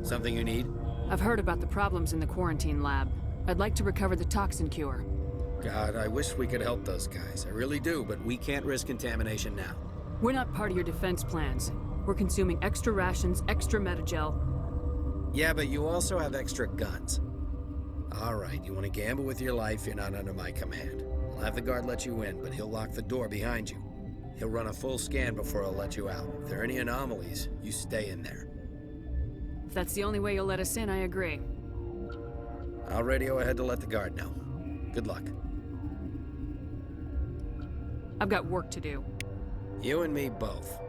Something you need? I've heard about the problems in the quarantine lab. I'd like to recover the toxin cure. God, I wish we could help those guys. I really do, but we can't risk contamination now. We're not part of your defense plans. We're consuming extra rations, extra Metagel. Yeah, but you also have extra guns. All right, you want to gamble with your life, you're not under my command. I'll have the guard let you in, but he'll lock the door behind you. He'll run a full scan before he'll let you out. If there are any anomalies, you stay in there. If that's the only way you'll let us in, I agree. I'll radio ahead to let the guard know. Good luck. I've got work to do. You and me both.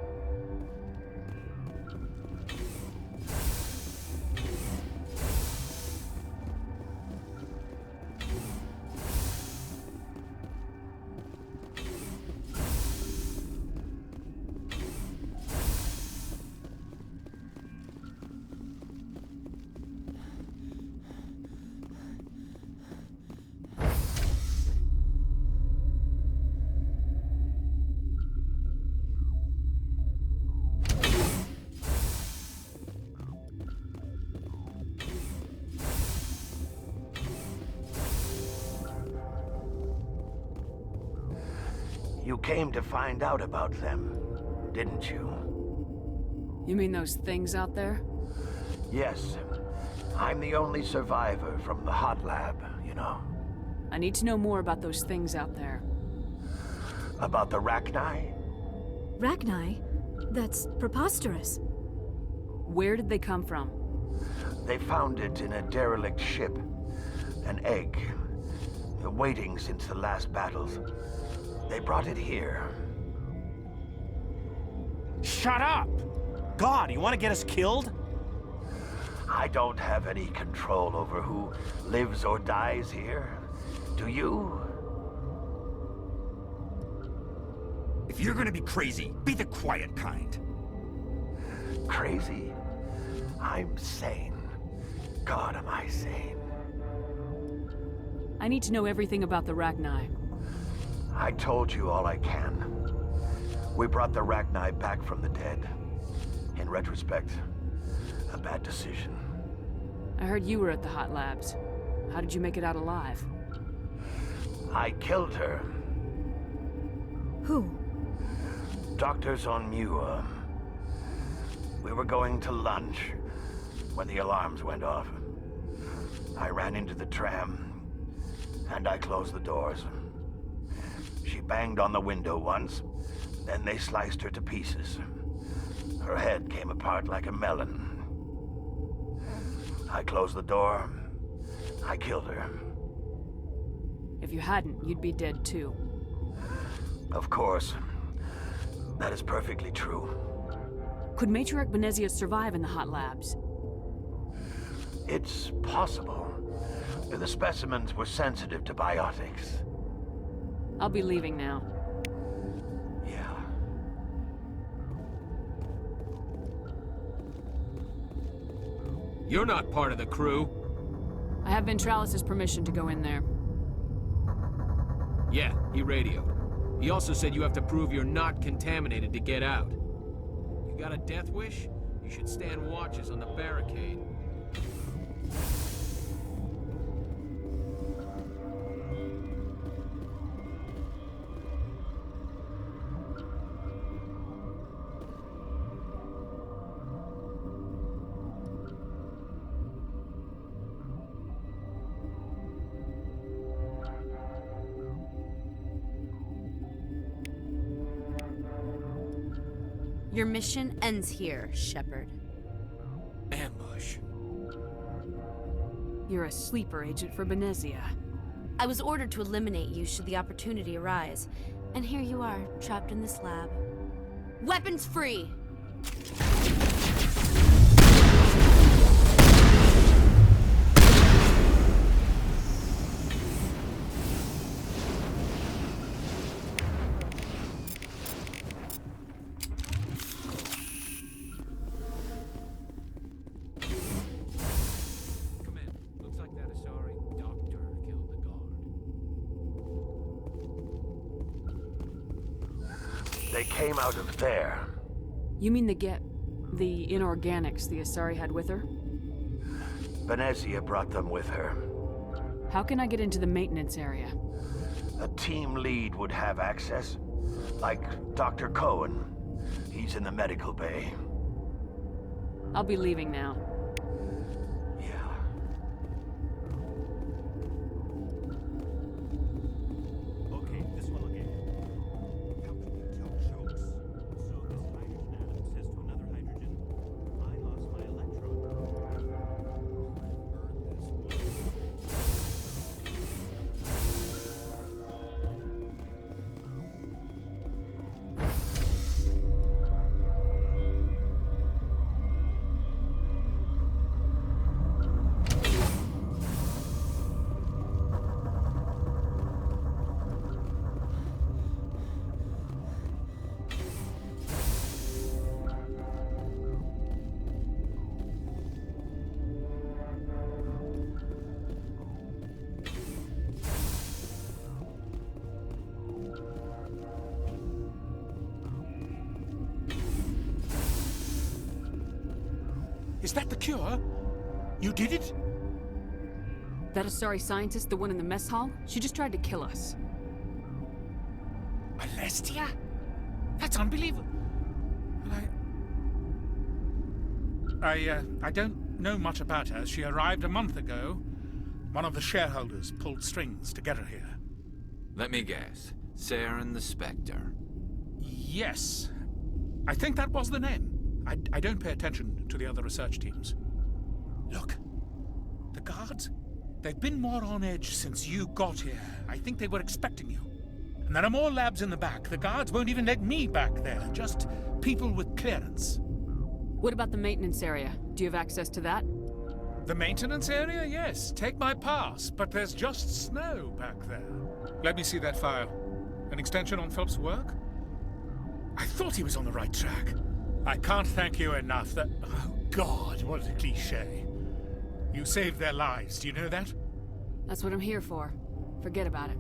You came to find out about them, didn't you? You mean those things out there? Yes. I'm the only survivor from the hot lab, you know. I need to know more about those things out there. About the Rachni? Rachni? That's preposterous. Where did they come from? They found it in a derelict ship. An egg. Waiting since the last battles. They brought it here. Shut up! God, you want to get us killed? I don't have any control over who lives or dies here. Do you? If you're gonna be crazy, be the quiet kind. Crazy? I'm sane. God, am I sane? I need to know everything about the Rachni. I told you all I can. We brought the Rachni back from the dead. In retrospect, a bad decision. I heard you were at the hot labs. How did you make it out alive? I killed her. Who? Doctors on Muir. We were going to lunch when the alarms went off. I ran into the tram, and I closed the doors. She banged on the window once, then they sliced her to pieces. Her head came apart like a melon. I closed the door. I killed her. If you hadn't, you'd be dead too. Of course. That is perfectly true. Could Matriarch Benezia survive in the hot labs? It's possible. The specimens were sensitive to biotics. I'll be leaving now. Yeah. You're not part of the crew. I have Ventralis' permission to go in there. Yeah, he radioed. He also said you have to prove you're not contaminated to get out. You got a death wish? You should stand watches on the barricade. Your mission ends here, Shepard. Ambush. You're a sleeper agent for Benezia. I was ordered to eliminate you should the opportunity arise. And here you are, trapped in this lab. Weapons free! They came out of there. You mean the inorganics the Asari had with her? Venezia brought them with her. How can I get into the maintenance area? A team lead would have access. Like Dr. Cohen. He's in the medical bay. I'll be leaving now. Yeah. Okay, this one again. How can we tell jokes? So this hydrogen atom says to another hydrogen, I lost my electron. Is that the cure? You did it? That Asari scientist, the one in the mess hall? She just tried to kill us. Alestia? That's unbelievable. I don't know much about her. She arrived a month ago. One of the shareholders pulled strings to get her here. Let me guess. Saren the Spectre. Yes. I think that was the name. I don't pay attention to the other research teams. Look, the guards, they've been more on edge since you got here. I think they were expecting you. And there are more labs in the back. The guards won't even let me back there, just people with clearance. What about the maintenance area? Do you have access to that? The maintenance area, yes. Take my pass, but there's just snow back there. Let me see that file. An extension on Phelps' work? I thought he was on the right track. I can't thank you enough that... Oh, God, what a cliché. You saved their lives, do you know that? That's what I'm here for. Forget about it.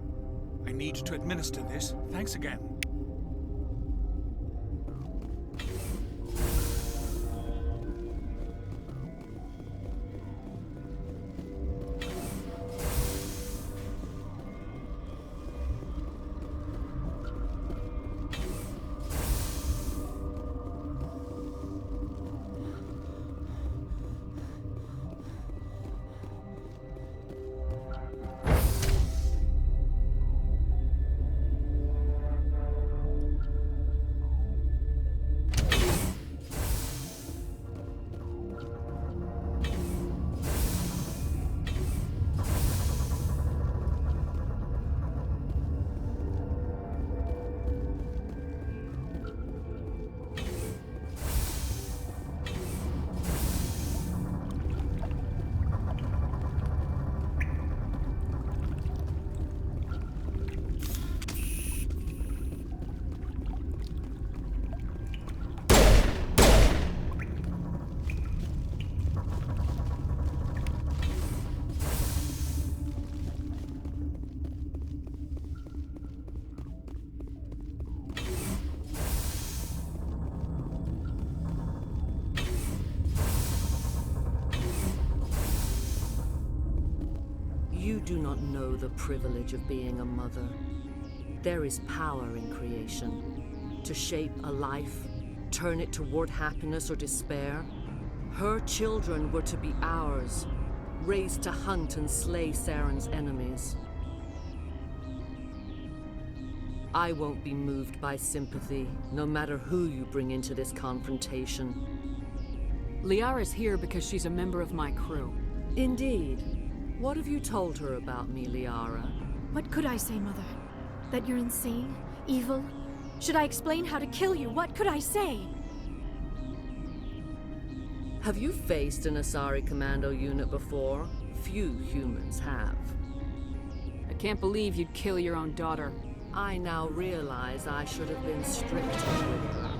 I need to administer this. Thanks again. You do not know the privilege of being a mother. There is power in creation. To shape a life, turn it toward happiness or despair. Her children were to be ours, raised to hunt and slay Saren's enemies. I won't be moved by sympathy, no matter who you bring into this confrontation. Liara's here because she's a member of my crew. Indeed. What have you told her about me, Liara? What could I say, Mother? That you're insane? Evil? Should I explain how to kill you? What could I say? Have you faced an Asari commando unit before? Few humans have. I can't believe you'd kill your own daughter. I now realize I should have been stricter with her.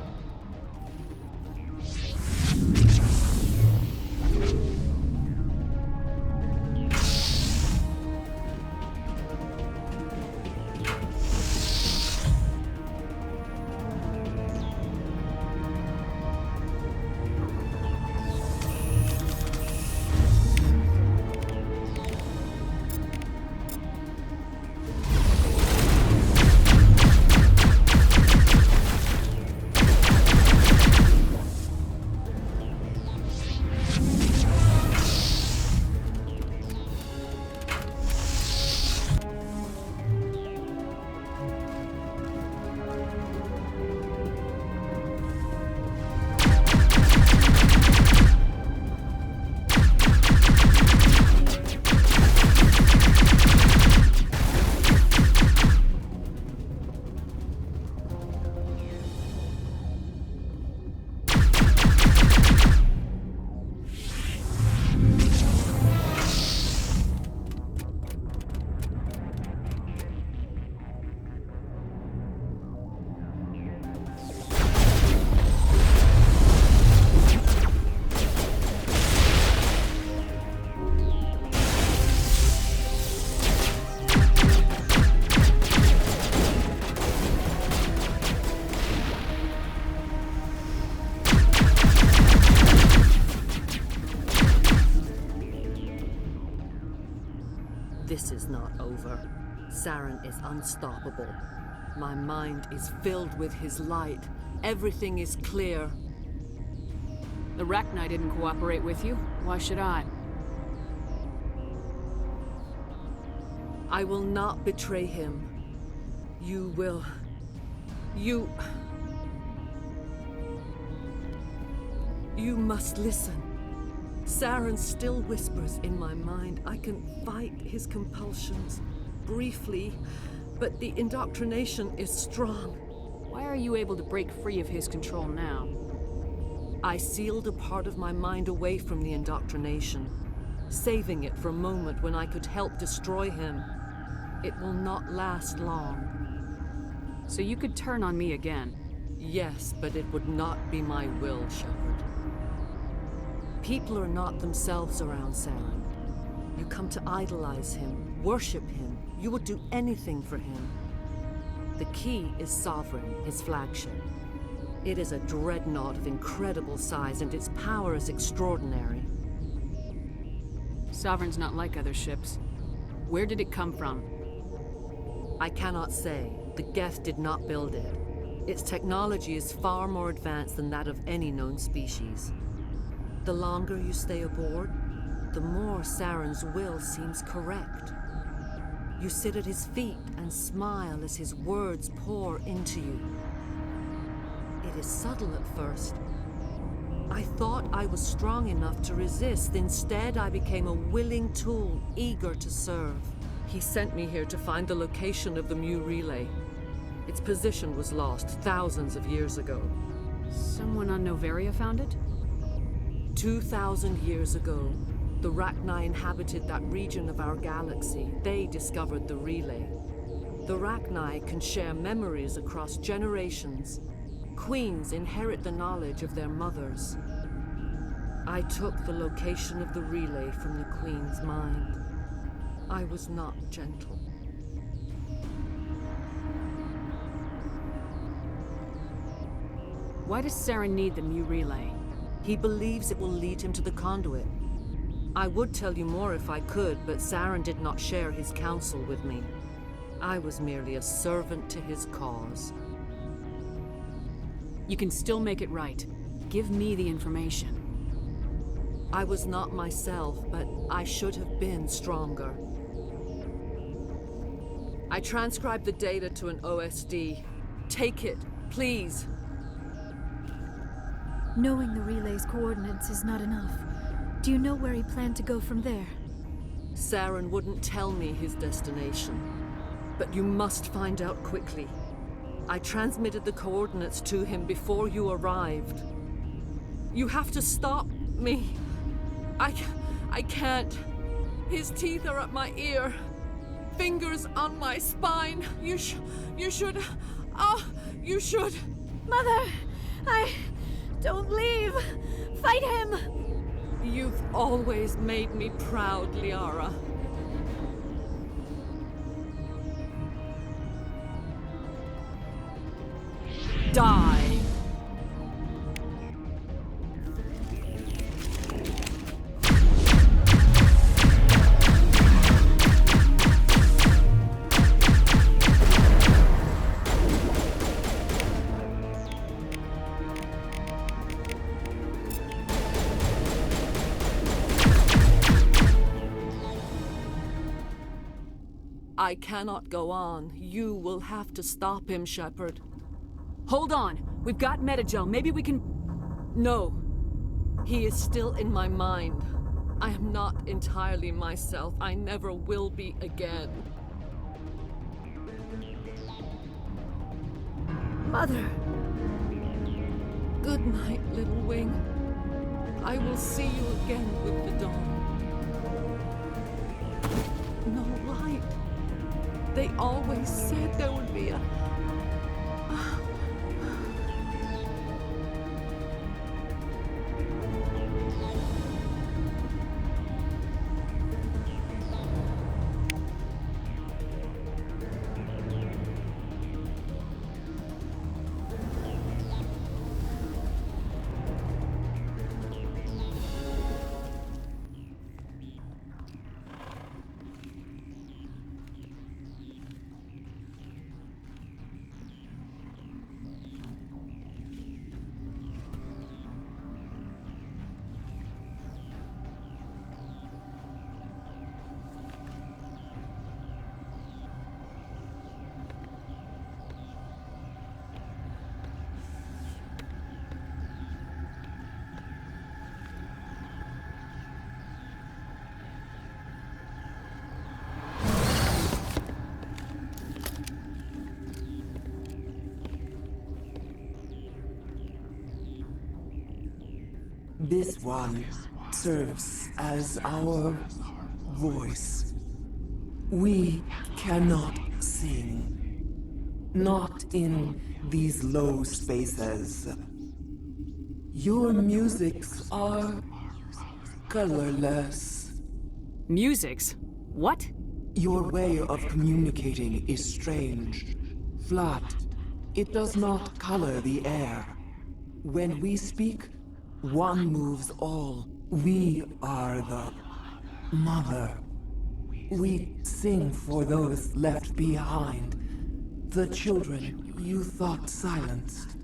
This is not over. Saren is unstoppable. My mind is filled with his light. Everything is clear. The Rachni didn't cooperate with you. Why should I? I will not betray him. You will. You must listen. Saren still whispers in my mind. I can fight his compulsions, briefly, but the indoctrination is strong. Why are you able to break free of his control now? I sealed a part of my mind away from the indoctrination, saving it for a moment when I could help destroy him. It will not last long. So you could turn on me again? Yes, but it would not be my will, Shepard. People are not themselves around Saren. You come to idolize him, worship him. You would do anything for him. The key is Sovereign, his flagship. It is a dreadnought of incredible size, and its power is extraordinary. Sovereign's not like other ships. Where did it come from? I cannot say. The Geth did not build it. Its technology is far more advanced than that of any known species. The longer you stay aboard, the more Saren's will seems correct. You sit at his feet and smile as his words pour into you. It is subtle at first. I thought I was strong enough to resist. Instead, I became a willing tool, eager to serve. He sent me here to find the location of the Mu relay. Its position was lost thousands of years ago. Someone on Noveria found it? 2,000 years ago, the Rachni inhabited that region of our galaxy. They discovered the relay. The Rachni can share memories across generations. Queens inherit the knowledge of their mothers. I took the location of the relay from the Queen's mind. I was not gentle. Why does Saren need the Mu relay? He believes it will lead him to the conduit. I would tell you more if I could, but Saren did not share his counsel with me. I was merely a servant to his cause. You can still make it right. Give me the information. I was not myself, but I should have been stronger. I transcribed the data to an OSD. Take it, please. Knowing the relay's coordinates is not enough. Do you know where he planned to go from there? Saren wouldn't tell me his destination. But you must find out quickly. I transmitted the coordinates to him before you arrived. You have to stop me. I can't. His teeth are at my ear. Fingers on my spine. You should. You should. Mother! Don't leave! Fight him! You've always made me proud, Liara. Die! I cannot go on. You will have to stop him, Shepard. Hold on! We've got Metagel. Maybe we can... No. He is still in my mind. I am not entirely myself. I never will be again. Mother! Good night, little wing. I will see you again with the dawn. No light. They always said there would be a... This one serves as our voice. We cannot sing. Not in these low spaces. Your musics are colorless. Musics? What? Your way of communicating is strange. Flat. It does not color the air. When we speak, one moves all. We are the mother. We sing for those left behind. The children you thought silenced.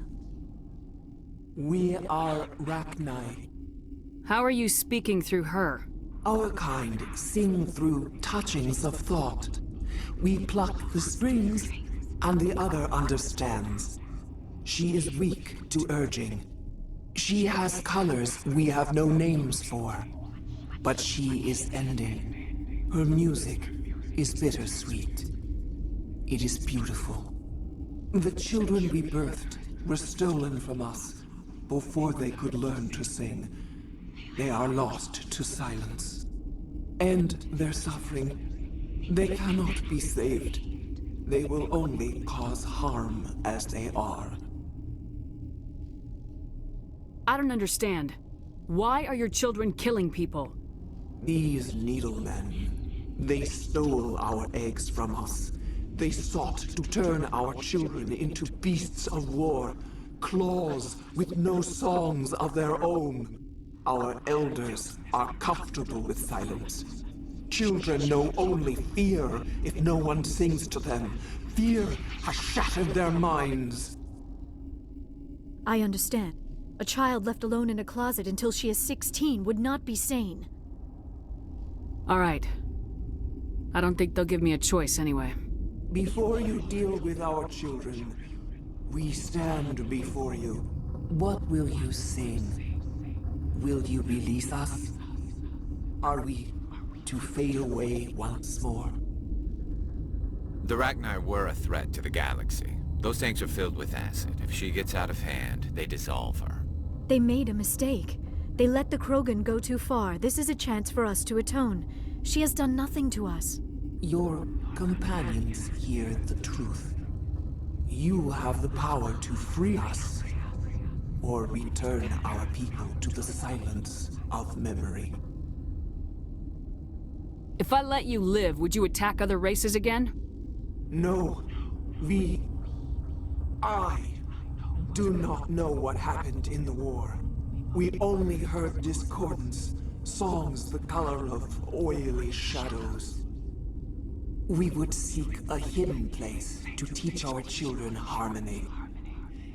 We are Rachni. How are you speaking through her? Our kind sing through touchings of thought. We pluck the strings, and the other understands. She is weak to urging. She has colors we have no names for. But she is ending. Her music is bittersweet. It is beautiful. The children we birthed were stolen from us before they could learn to sing. They are lost to silence. End their suffering. They cannot be saved. They will only cause harm as they are. I don't understand. Why are your children killing people? These needlemen, they stole our eggs from us. They sought to turn our children into beasts of war, claws with no songs of their own. Our elders are comfortable with silence. Children know only fear if no one sings to them. Fear has shattered their minds. I understand. A child left alone in a closet until she is 16 would not be sane. All right. I don't think they'll give me a choice anyway. Before you deal with our children, we stand before you. What will you sing? Will you release us? Are we to fade away once more? The Rachni were a threat to the galaxy. Those tanks are filled with acid. If she gets out of hand, they dissolve her. They made a mistake. They let the Krogan go too far. This is a chance for us to atone. She has done nothing to us. Your companions hear the truth. You have the power to free us, or return our people to the silence of memory. If I let you live, would you attack other races again? No. I do not know what happened in the war. We only heard discordance, songs the color of oily shadows. We would seek a hidden place to teach our children harmony.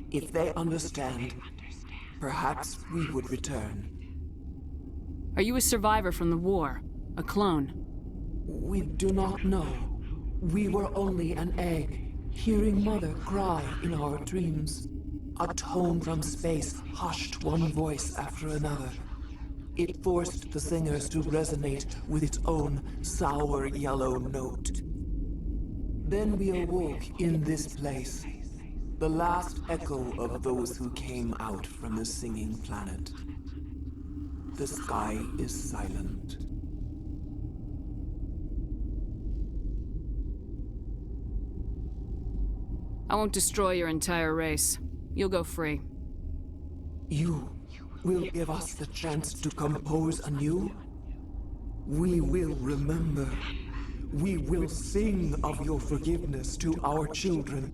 If they understand, perhaps we would return. Are you a survivor from the war? A clone? We do not know. We were only an egg, hearing Mother cry in our dreams. A tone from space hushed one voice after another. It forced the singers to resonate with its own sour yellow note. Then we awoke in this place, the last echo of those who came out from the singing planet. The sky is silent. I won't destroy your entire race. You'll go free. You will give us the chance to compose anew? We will remember. We will sing of your forgiveness to our children.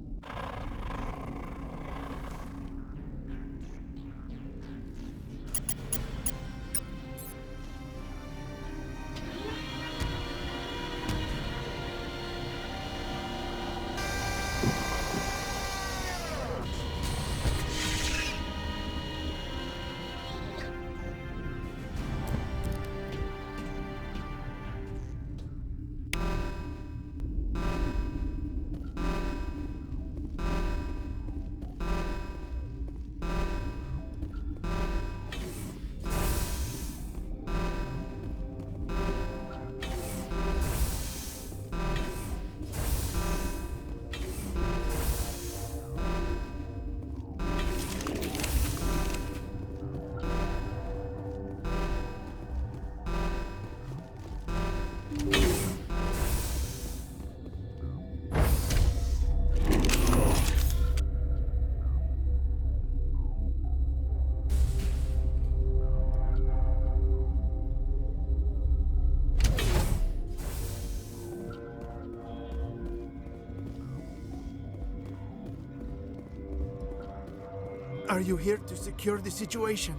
Are you here to secure the situation?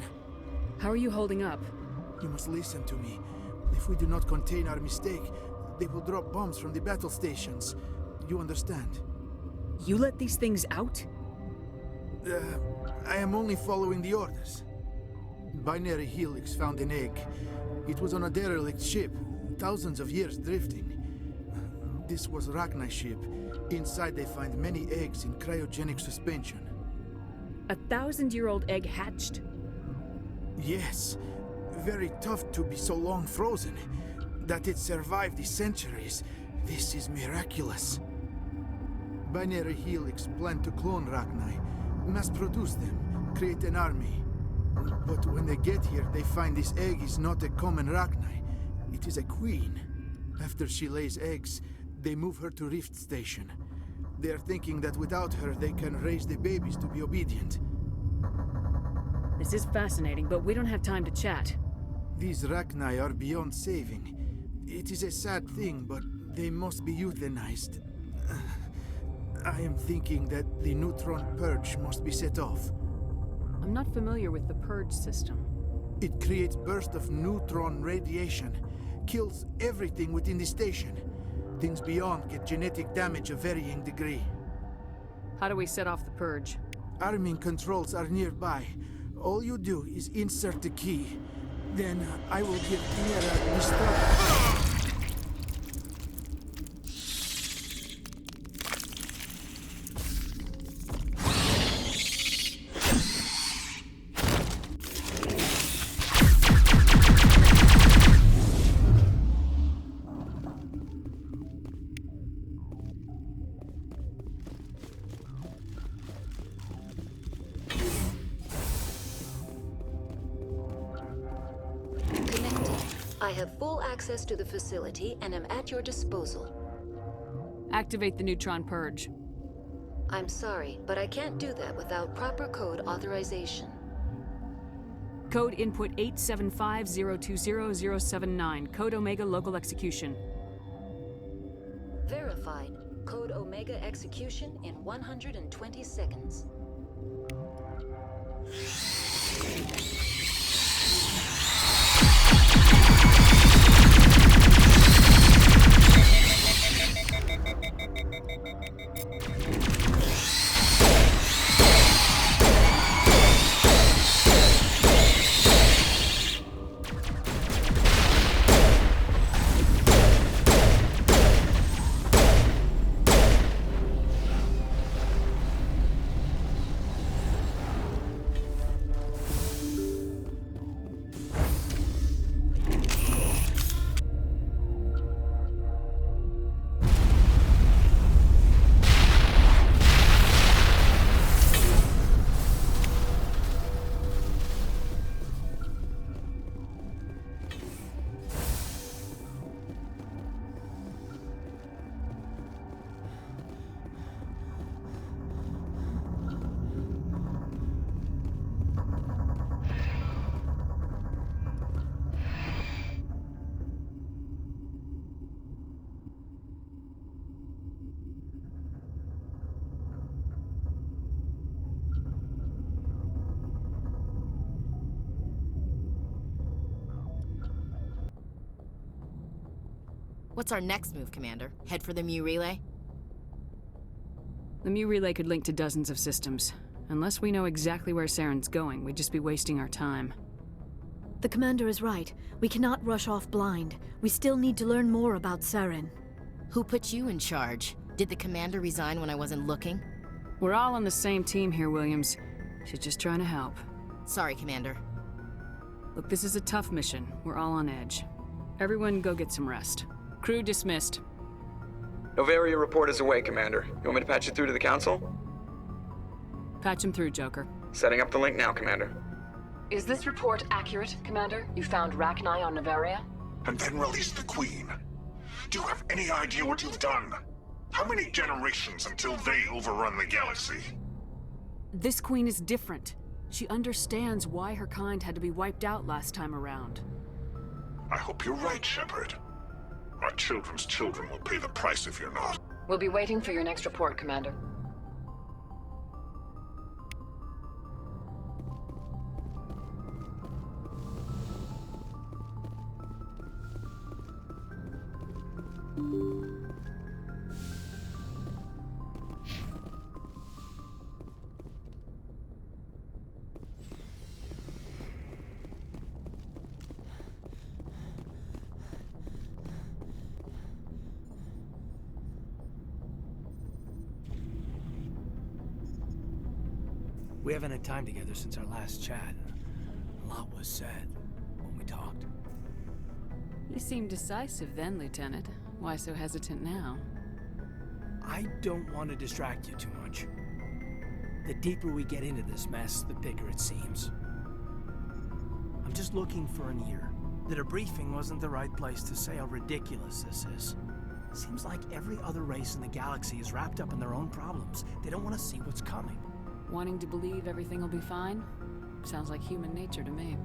How are you holding up? You must listen to me. If we do not contain our mistake, they will drop bombs from the battle stations. You understand? You let these things out? I am only following the orders. Binary Helix found an egg. It was on a derelict ship, thousands of years drifting. This was Rachni's ship. Inside they find many eggs in cryogenic suspension. A 1,000-year-old egg hatched? Yes. Very tough to be so long frozen. That it survived the centuries. This is miraculous. Binary Helix planned to clone Rachni, mass produce them, create an army. But when they get here, they find this egg is not a common Rachni. It is a queen. After she lays eggs, they move her to Rift Station. They are thinking that without her, they can raise the babies to be obedient. This is fascinating, but we don't have time to chat. These Rachni are beyond saving. It is a sad thing, but they must be euthanized. I am thinking that the neutron purge must be set off. I'm not familiar with the purge system. It creates bursts of neutron radiation, kills everything within the station. Things beyond get genetic damage of varying degree. How do we set off the purge? Arming controls are nearby. All you do is insert the key. Then I will give Tiara the start. I have full access to the facility and am at your disposal. Activate the neutron purge. I'm sorry, but I can't do that without proper code authorization. Code input 875020079. Code Omega local execution. Verified. Code Omega execution in 120 seconds. What's our next move, Commander? Head for the Mu Relay? The Mu Relay could link to dozens of systems. Unless we know exactly where Saren's going, we'd just be wasting our time. The Commander is right. We cannot rush off blind. We still need to learn more about Saren. Who put you in charge? Did the Commander resign when I wasn't looking? We're all on the same team here, Williams. She's just trying to help. Sorry, Commander. Look, this is a tough mission. We're all on edge. Everyone go get some rest. Crew dismissed. Novaria report is away, Commander. You want me to patch it through to the Council? Patch him through, Joker. Setting up the link now, Commander. Is this report accurate, Commander? You found Rachni on Novaria? And then released the Queen. Do you have any idea what you've done? How many generations until they overrun the galaxy? This Queen is different. She understands why her kind had to be wiped out last time around. I hope you're right, Shepard. Our children's children will pay the price if you're not. We'll be waiting for your next report, Commander. We haven't had time together since our last chat. A lot was said when we talked. You seemed decisive then, Lieutenant. Why so hesitant now? I don't want to distract you too much. The deeper we get into this mess, the bigger it seems. I'm just looking for an ear. The debriefing wasn't the right place to say how ridiculous this is. Seems like every other race in the galaxy is wrapped up in their own problems. They don't want to see what's coming. Wanting to believe everything will be fine? Sounds like human nature to me.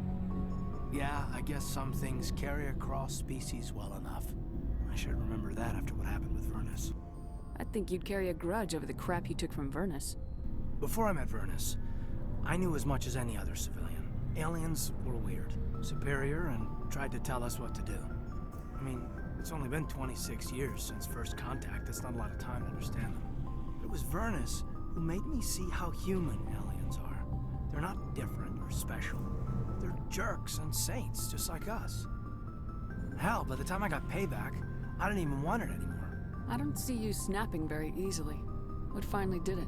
Yeah, I guess some things carry across species well enough. I should remember that after what happened with Vernus. I think you'd carry a grudge over the crap you took from Vernus. Before I met Vernus, I knew as much as any other civilian. Aliens were weird, superior, and tried to tell us what to do. I mean, it's only been 26 years since first contact. That's not a lot of time to understand them. But it was Vernus who made me see how human aliens are. They're not different or special. They're jerks and saints, just like us. Hell, by the time I got payback, I didn't even want it anymore. I don't see you snapping very easily. What finally did it?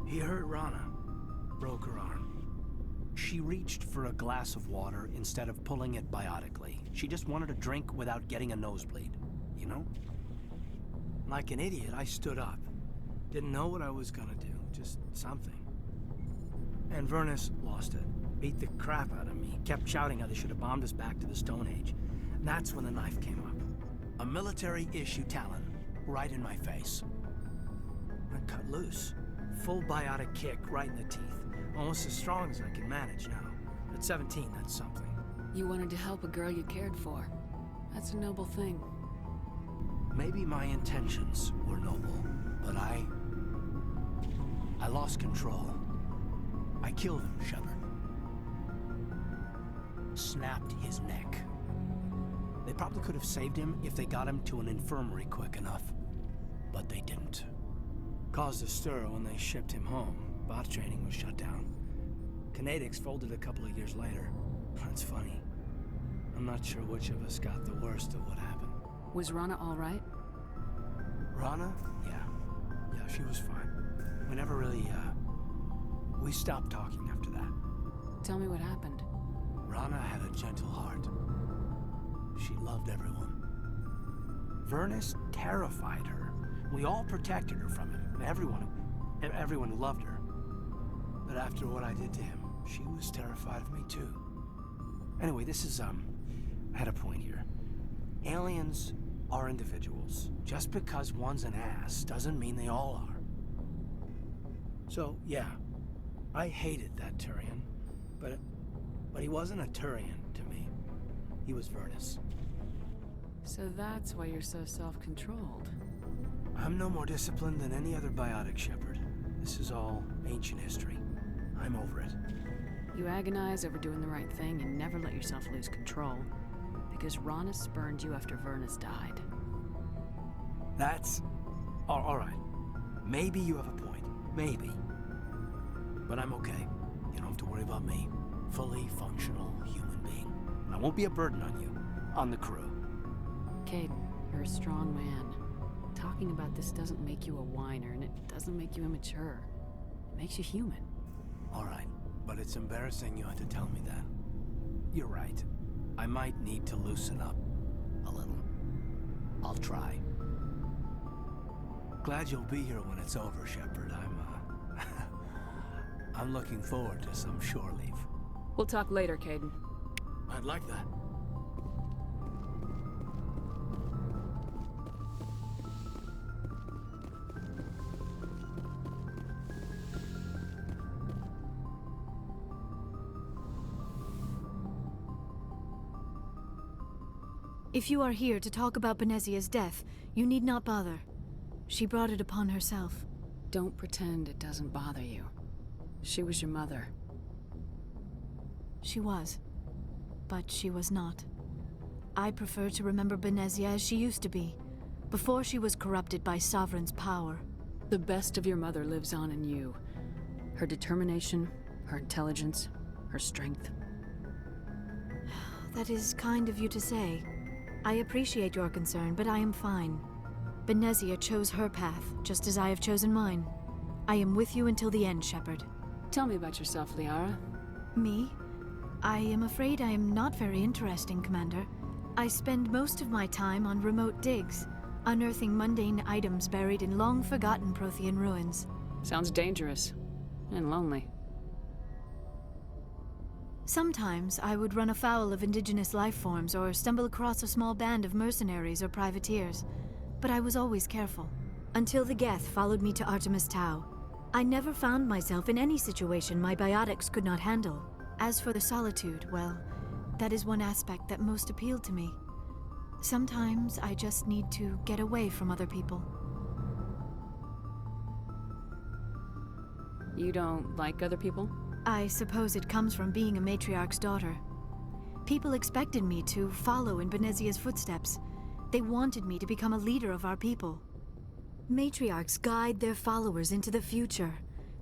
He hurt Rana. Broke her arm. She reached for a glass of water instead of pulling it biotically. She just wanted a drink without getting a nosebleed, you know? Like an idiot, I stood up. Didn't know what I was gonna do, just something. And Vernus lost it. Beat the crap out of me. Kept shouting how they should have bombed us back to the Stone Age. And that's when the knife came up. A military-issue Talon, right in my face. I cut loose. Full biotic kick right in the teeth. Almost as strong as I can manage now. At 17, that's something. You wanted to help a girl you cared for. That's a noble thing. Maybe my intentions were noble, but I lost control. I killed him, Shepard. Snapped his neck. They probably could have saved him if they got him to an infirmary quick enough. But they didn't. Caused a stir when they shipped him home. Bot training was shut down. Kinetics folded a couple of years later. That's funny. I'm not sure which of us got the worst of what happened. Was Rana all right? Rana? Yeah. Yeah, she was fine. We never really, we stopped talking after that. Tell me what happened. Rana had a gentle heart. She loved everyone. Vernus terrified her. We all protected her from him. Everyone who loved her. But after what I did to him, she was terrified of me too. Anyway, this is, I had a point here. Aliens are individuals. Just because one's an ass doesn't mean they all are. So, yeah, I hated that Turian, but he wasn't a Turian to me. He was Vernus. So that's why you're so self-controlled. I'm no more disciplined than any other biotic, Shepard. This is all ancient history. I'm over it. You agonize over doing the right thing and never let yourself lose control. Because Rana spurned you after Vernus died. That's... all right. Maybe you have a point. Maybe. But I'm okay. You don't have to worry about me. Fully functional human being. And I won't be a burden on you. On the crew. Cayden, you're a strong man. Talking about this doesn't make you a whiner, and it doesn't make you immature. It makes you human. All right. But it's embarrassing you had to tell me that. You're right. I might need to loosen up a little. I'll try. Glad you'll be here when it's over, Shepard. I'm looking forward to some shore leave. We'll talk later, Cayden. I'd like that. If you are here to talk about Benezia's death, you need not bother. She brought it upon herself. Don't pretend it doesn't bother you. She was your mother. She was. But she was not. I prefer to remember Benezia as she used to be, before she was corrupted by Sovereign's power. The best of your mother lives on in you. Her determination, her intelligence, her strength. That is kind of you to say. I appreciate your concern, but I am fine. Benezia chose her path, just as I have chosen mine. I am with you until the end, Shepard. Tell me about yourself, Liara. Me? I am afraid I am not very interesting, Commander. I spend most of my time on remote digs, unearthing mundane items buried in long-forgotten Prothean ruins. Sounds dangerous. And lonely. Sometimes I would run afoul of indigenous life forms or stumble across a small band of mercenaries or privateers, but I was always careful. Until the Geth followed me to Artemis Tau. I never found myself in any situation my biotics could not handle. As for the solitude, well, that is one aspect that most appealed to me. Sometimes I just need to get away from other people. You don't like other people? I suppose it comes from being a matriarch's daughter. People expected me to follow in Benezia's footsteps. They wanted me to become a leader of our people. Matriarchs guide their followers into the future.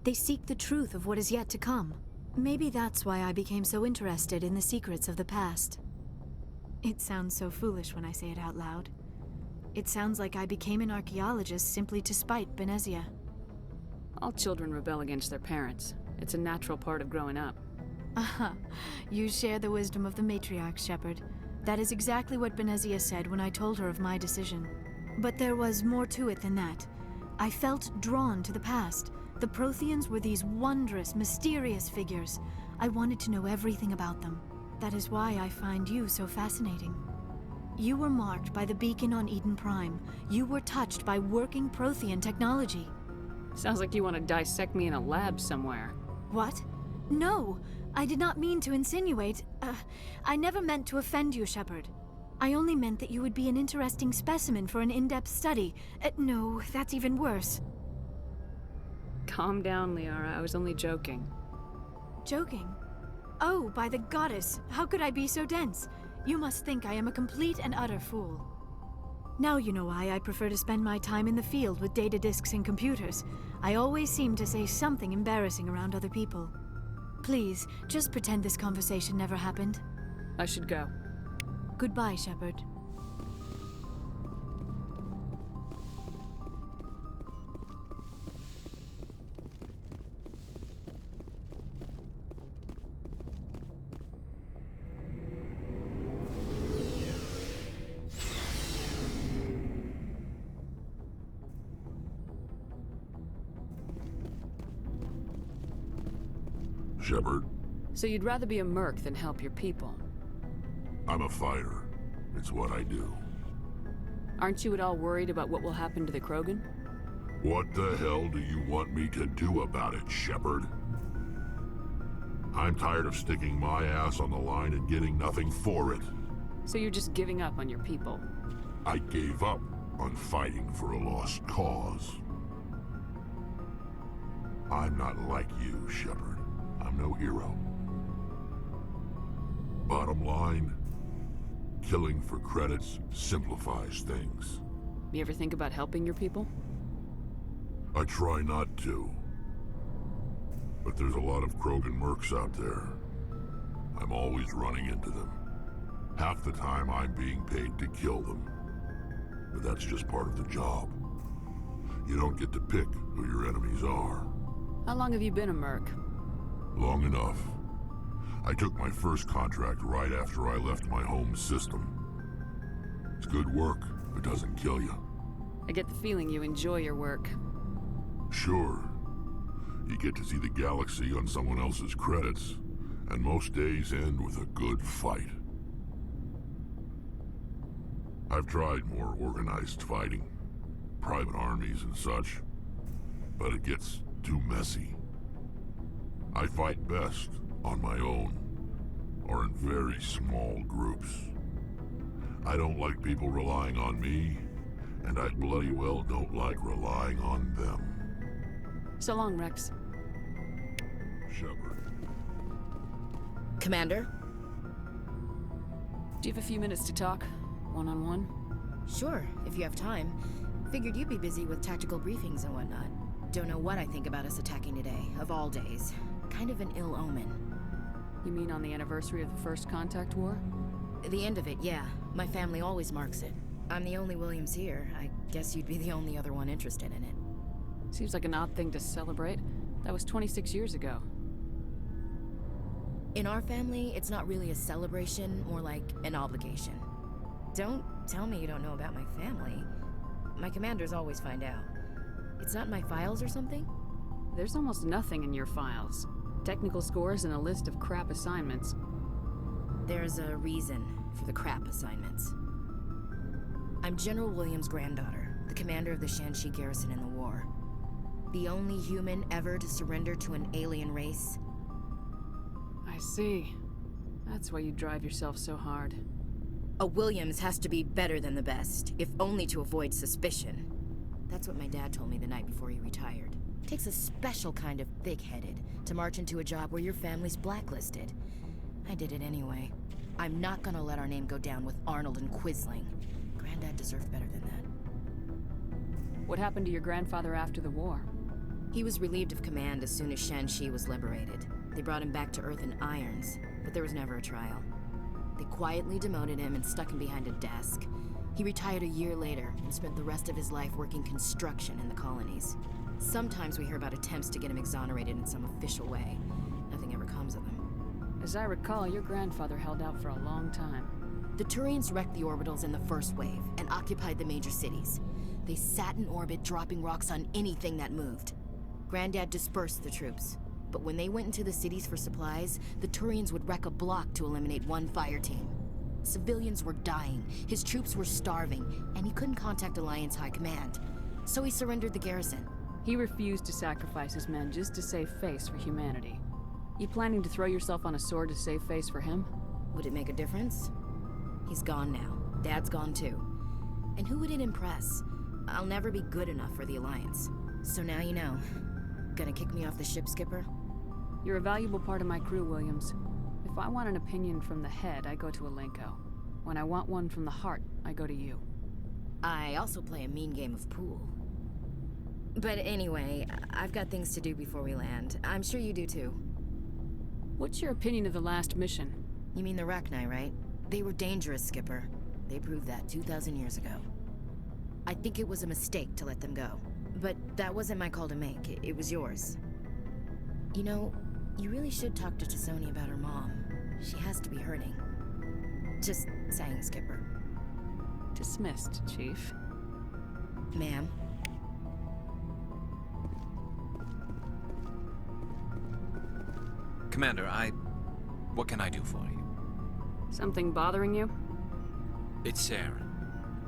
They seek the truth of what is yet to come. Maybe that's why I became so interested in the secrets of the past. It sounds so foolish when I say it out loud. It sounds like I became an archaeologist simply to spite Benezia. All children rebel against their parents. It's a natural part of growing up. Aha, you share the wisdom of the matriarch, Shepard. That is exactly what Benezia said when I told her of my decision. But there was more to it than that. I felt drawn to the past. The Protheans were these wondrous, mysterious figures. I wanted to know everything about them. That is why I find you so fascinating. You were marked by the beacon on Eden Prime. You were touched by working Prothean technology. Sounds like you want to dissect me in a lab somewhere. What? No, I did not mean to insinuate. I never meant to offend you, Shepard. I only meant that you would be an interesting specimen for an in-depth study. No, that's even worse. Calm down, Liara. I was only joking. Joking? Oh, by the goddess, how could I be so dense? You must think I am a complete and utter fool. Now you know why I prefer to spend my time in the field with data disks and computers. I always seem to say something embarrassing around other people. Please, just pretend this conversation never happened. I should go. Goodbye, Shepard. Shepard? So you'd rather be a merc than help your people? I'm a fighter. It's what I do. Aren't you at all worried about what will happen to the Krogan? What the hell do you want me to do about it, Shepard? I'm tired of sticking my ass on the line and getting nothing for it. So you're just giving up on your people? I gave up on fighting for a lost cause. I'm not like you, Shepard. I'm no hero. Bottom line, killing for credits simplifies things. You ever think about helping your people? I try not to. But there's a lot of Krogan mercs out there. I'm always running into them. Half the time I'm being paid to kill them. But that's just part of the job. You don't get to pick who your enemies are. How long have you been a merc? Long enough. I took my first contract right after I left my home system. It's good work if it doesn't kill you. I get the feeling you enjoy your work. Sure. You get to see the galaxy on someone else's credits, and most days end with a good fight. I've tried more organized fighting, private armies and such, but it gets too messy. I fight best on my own, or in very small groups. I don't like people relying on me, and I bloody well don't like relying on them. So long, Rex. Shepard. Commander? Do you have a few minutes to talk? One-on-one? Sure, if you have time. Figured you'd be busy with tactical briefings and whatnot. Don't know what I think about us attacking today, of all days. Kind of an ill omen. You mean on the anniversary of the First Contact War? The end of it, yeah. My family always marks it. I'm the only Williams here. I guess you'd be the only other one interested in it. Seems like an odd thing to celebrate. That was 26 years ago. In our family, it's not really a celebration, more like an obligation. Don't tell me you don't know about my family. My commanders always find out. It's not in my files or something? There's almost nothing in your files. Technical scores and a list of crap assignments. There's a reason for the crap assignments. I'm General Williams' granddaughter, the commander of the Shanxi garrison in the war. The only human ever to surrender to an alien race. I see. That's why you drive yourself so hard. A Williams has to be better than the best, if only to avoid suspicion. That's what my dad told me the night before he retired. Takes a special kind of thick-headed to march into a job where your family's blacklisted. I did it anyway. I'm not gonna let our name go down with Arnold and Quisling. Granddad deserved better than that. What happened to your grandfather after the war? He was relieved of command as soon as Shanxi was liberated. They brought him back to Earth in irons, but there was never a trial. They quietly demoted him and stuck him behind a desk. He retired a year later and spent the rest of his life working construction in the colonies. Sometimes we hear about attempts to get him exonerated in some official way. Nothing ever comes of them. As I recall, your grandfather held out for a long time. The Turians wrecked the orbitals in the first wave and occupied the major cities. They sat in orbit, dropping rocks on anything that moved. Granddad dispersed the troops. But when they went into the cities for supplies, the Turians would wreck a block to eliminate one fire team. Civilians were dying, his troops were starving, and he couldn't contact Alliance High Command. So he surrendered the garrison. He refused to sacrifice his men just to save face for humanity. You planning to throw yourself on a sword to save face for him? Would it make a difference? He's gone now. Dad's gone too. And who would it impress? I'll never be good enough for the Alliance. So now you know. Gonna kick me off the ship, Skipper? You're a valuable part of my crew, Williams. If I want an opinion from the head, I go to Alenko. When I want one from the heart, I go to you. I also play a mean game of pool. But anyway, I've got things to do before we land. I'm sure you do too. What's your opinion of the last mission? You mean the Rachni, right? They were dangerous, Skipper. They proved that 2,000 years ago. I think it was a mistake to let them go. But that wasn't my call to make. It was yours. You know, you really should talk to T'Soni about her mom. She has to be hurting. Just saying, Skipper. Dismissed, Chief. Ma'am. Commander, what can I do for you? Something bothering you? It's Saren.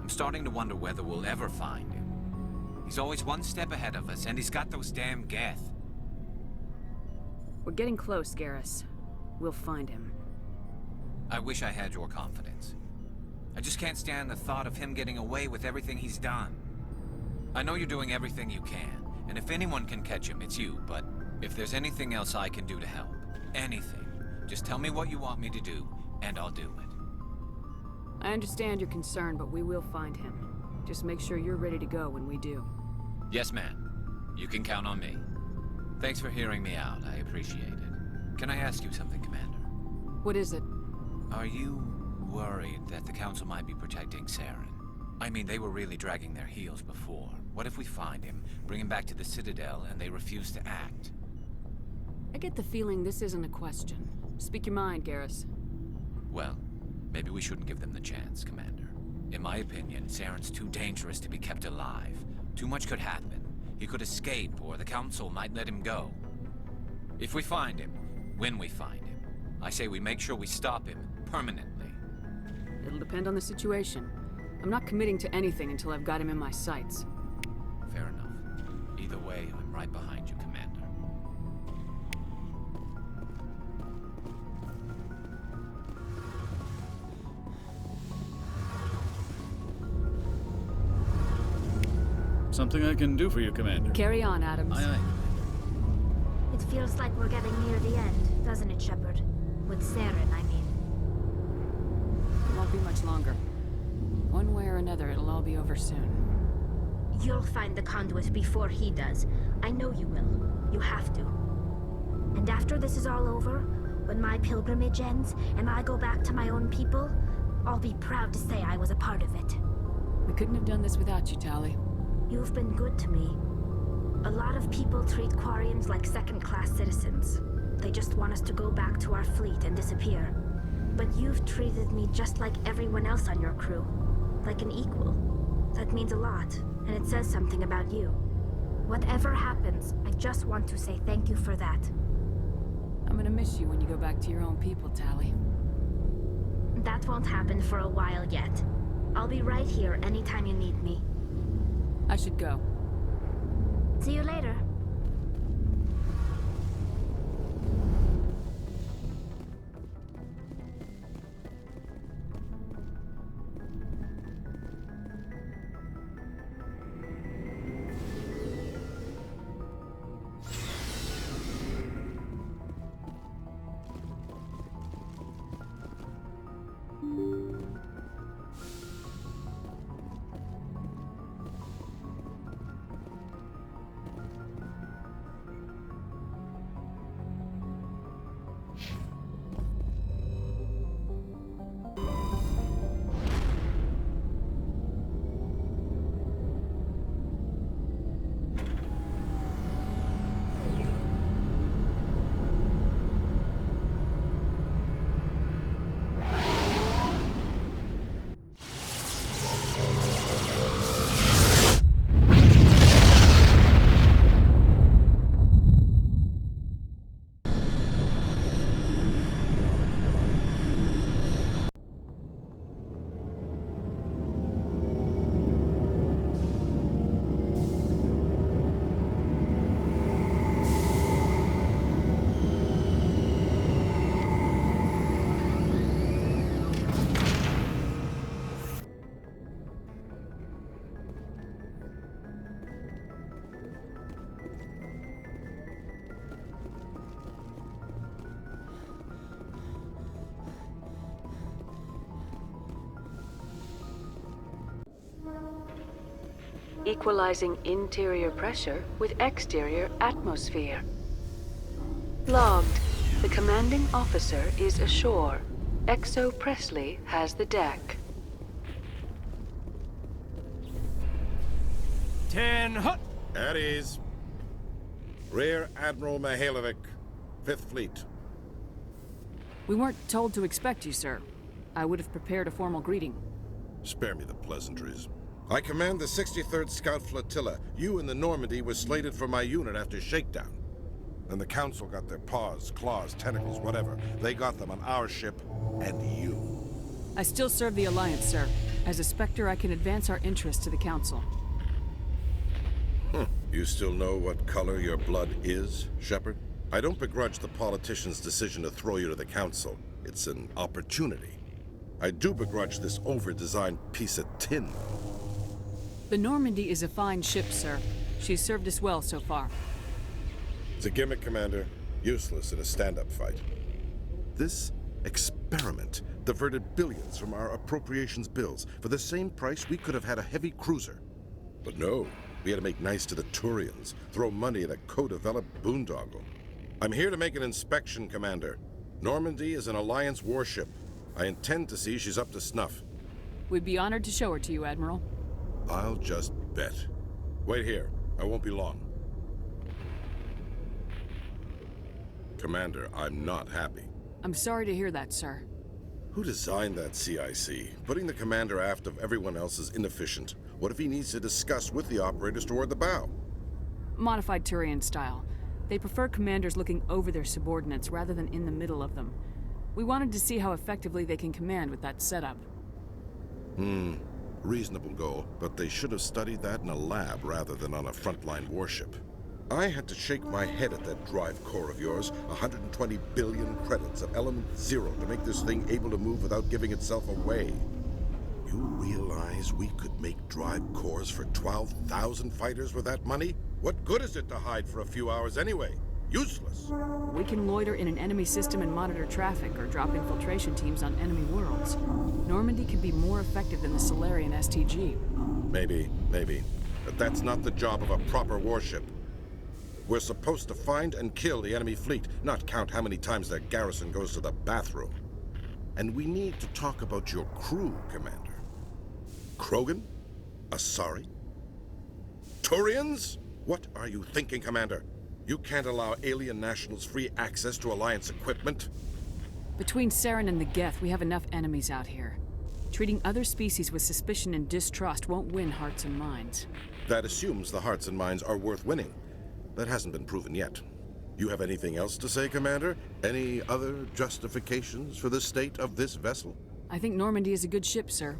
I'm starting to wonder whether we'll ever find him. He's always one step ahead of us, and he's got those damn Geth. We're getting close, Garrus. We'll find him. I wish I had your confidence. I just can't stand the thought of him getting away with everything he's done. I know you're doing everything you can, and if anyone can catch him, it's you, but if there's anything else I can do to help, anything, just tell me what you want me to do, and I'll do it. I understand your concern, but we will find him. Just make sure you're ready to go when we do. Yes, ma'am. You can count on me. Thanks for hearing me out. I appreciate it. Can I ask you something, Commander? What is it? Are you worried that the Council might be protecting Saren? I mean, they were really dragging their heels before. What if we find him, bring him back to the Citadel, and they refuse to act? I get the feeling this isn't a question. Speak your mind, Garrus. Well, maybe we shouldn't give them the chance, Commander. In my opinion, Saren's too dangerous to be kept alive. Too much could happen. He could escape, or the Council might let him go. If we find him, when we find him, I say we make sure we stop him permanently. It'll depend on the situation. I'm not committing to anything until I've got him in my sights. Fair enough. Either way, I'm right behind you, Commander. Something I can do for you, Commander. Carry on, Adams. Aye, aye. It feels like we're getting near the end, doesn't it, Shepard? With Saren, I mean. It won't be much longer. One way or another, it'll all be over soon. You'll find the conduit before he does. I know you will. You have to. And after this is all over, when my pilgrimage ends and I go back to my own people, I'll be proud to say I was a part of it. We couldn't have done this without you, Tali. You've been good to me. A lot of people treat Quarians like second-class citizens. They just want us to go back to our fleet and disappear. But you've treated me just like everyone else on your crew. Like an equal. That means a lot, and it says something about you. Whatever happens, I just want to say thank you for that. I'm gonna miss you when you go back to your own people, Tali. That won't happen for a while yet. I'll be right here anytime you need me. I should go. See you later. Equalizing interior pressure with exterior atmosphere. Logged. The commanding officer is ashore. Exo Presley has the deck. 10 hut! At ease. Rear Admiral Mihailovic, 5th Fleet. We weren't told to expect you, sir. I would have prepared a formal greeting. Spare me the pleasantries. I command the 63rd Scout Flotilla. You and the Normandy were slated for my unit after shakedown. Then the Council got their paws, claws, tentacles, whatever. They got them on our ship, and you. I still serve the Alliance, sir. As a Spectre, I can advance our interests to the Council. You still know what color your blood is, Shepard? I don't begrudge the politician's decision to throw you to the Council. It's an opportunity. I do begrudge this over-designed piece of tin. The Normandy is a fine ship, sir. She's served us well so far. It's a gimmick, Commander. Useless in a stand-up fight. This experiment diverted billions from our appropriations bills. For the same price, we could have had a heavy cruiser. But no, we had to make nice to the Turians, throw money at a co-developed boondoggle. I'm here to make an inspection, Commander. Normandy is an Alliance warship. I intend to see she's up to snuff. We'd be honored to show her to you, Admiral. I'll just bet. Wait here. I won't be long. Commander, I'm not happy. I'm sorry to hear that, sir. Who designed that CIC? Putting the commander aft of everyone else is inefficient. What if he needs to discuss with the operators toward the bow? Modified Turian style. They prefer commanders looking over their subordinates rather than in the middle of them. We wanted to see how effectively they can command with that setup. Reasonable goal, but they should have studied that in a lab rather than on a frontline warship. I had to shake my head at that drive core of yours. 120 billion credits of element 0 to make this thing able to move without giving itself away. You realize we could make drive cores for 12,000 fighters with that money? What good is it to hide for a few hours anyway? Useless. We can loiter in an enemy system and monitor traffic or drop infiltration teams on enemy worlds. Normandy could be more effective than the Solarian STG. Maybe. But that's not the job of a proper warship. We're supposed to find and kill the enemy fleet, not count how many times their garrison goes to the bathroom. And we need to talk about your crew, Commander. Krogan? Asari? Turians? What are you thinking, Commander? You can't allow alien nationals free access to Alliance equipment? Between Saren and the Geth, we have enough enemies out here. Treating other species with suspicion and distrust won't win hearts and minds. That assumes the hearts and minds are worth winning. That hasn't been proven yet. You have anything else to say, Commander? Any other justifications for the state of this vessel? I think Normandy is a good ship, sir.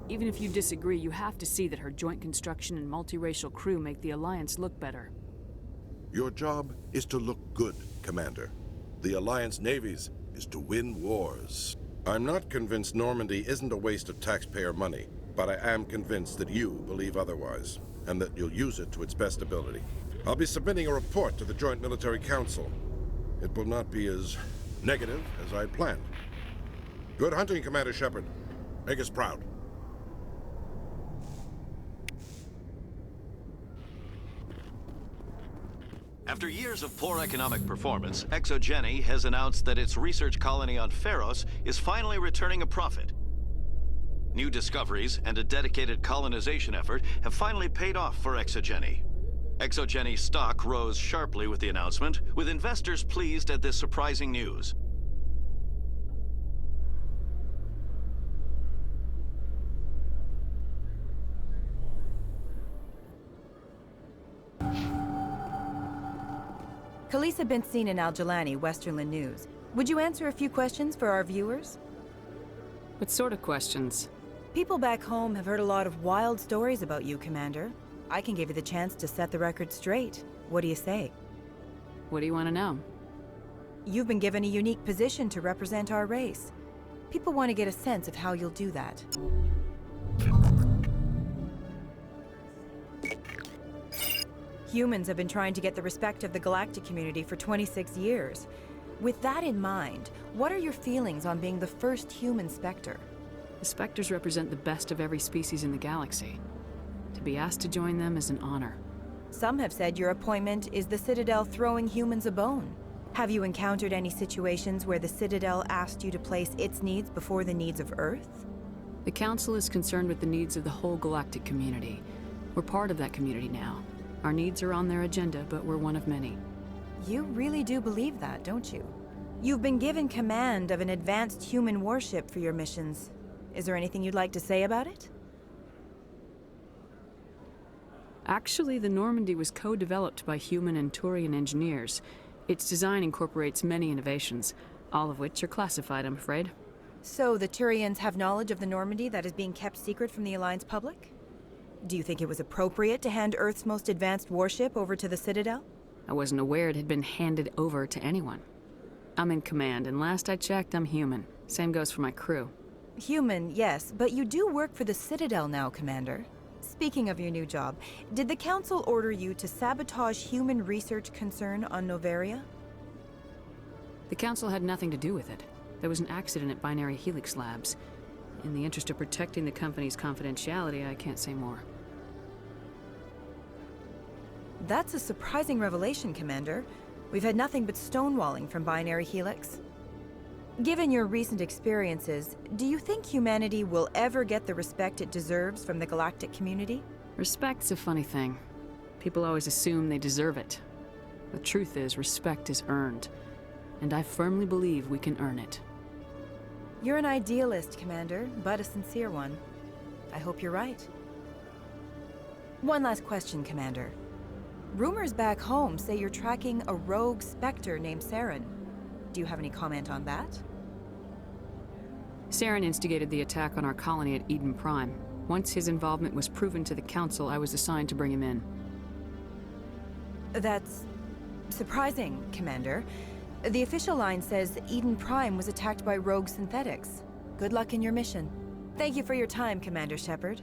Even if you disagree, you have to see that her joint construction and multiracial crew make the Alliance look better. Your job is to look good, Commander. The Alliance navies is to win wars. I'm not convinced Normandy isn't a waste of taxpayer money, but I am convinced that you believe otherwise, and that you'll use it to its best ability. I'll be submitting a report to the Joint Military Council. It will not be as negative as I planned. Good hunting, Commander Shepard. Make us proud. After years of poor economic performance, ExoGeni has announced that its research colony on Pharos is finally returning a profit. New discoveries and a dedicated colonization effort have finally paid off for ExoGeni. ExoGeni stock rose sharply with the announcement, with investors pleased at this surprising news. Khalisah bint Sinan Al-Jilani, Westerland News. Would you answer a few questions for our viewers? What sort of questions? People back home have heard a lot of wild stories about you, Commander. I can give you the chance to set the record straight. What do you say? What do you want to know? You've been given a unique position to represent our race. People want to get a sense of how you'll do that. Humans have been trying to get the respect of the galactic community for 26 years. With that in mind, what are your feelings on being the first human Spectre? The Spectres represent the best of every species in the galaxy. To be asked to join them is an honor. Some have said your appointment is the Citadel throwing humans a bone. Have you encountered any situations where the Citadel asked you to place its needs before the needs of Earth? The Council is concerned with the needs of the whole galactic community. We're part of that community now. Our needs are on their agenda, but we're one of many. You really do believe that, don't you? You've been given command of an advanced human warship for your missions. Is there anything you'd like to say about it? Actually, the Normandy was co-developed by human and Turian engineers. Its design incorporates many innovations, all of which are classified, I'm afraid. So the Turians have knowledge of the Normandy that is being kept secret from the Alliance public? Do you think it was appropriate to hand Earth's most advanced warship over to the Citadel? I wasn't aware it had been handed over to anyone. I'm in command, and last I checked, I'm human. Same goes for my crew. Human, yes, but you do work for the Citadel now, Commander. Speaking of your new job, did the Council order you to sabotage human research concern on Noveria? The Council had nothing to do with it. There was an accident at Binary Helix Labs. In the interest of protecting the company's confidentiality, I can't say more. That's a surprising revelation, Commander. We've had nothing but stonewalling from Binary Helix. Given your recent experiences, do you think humanity will ever get the respect it deserves from the galactic community? Respect's a funny thing. People always assume they deserve it. The truth is, respect is earned. And I firmly believe we can earn it. You're an idealist, Commander, but a sincere one. I hope you're right. One last question, Commander. Rumors back home say you're tracking a rogue Spectre named Saren. Do you have any comment on that? Saren instigated the attack on our colony at Eden Prime. Once his involvement was proven to the Council, I was assigned to bring him in. That's surprising, Commander. The official line says Eden Prime was attacked by rogue synthetics. Good luck in your mission. Thank you for your time, Commander Shepard.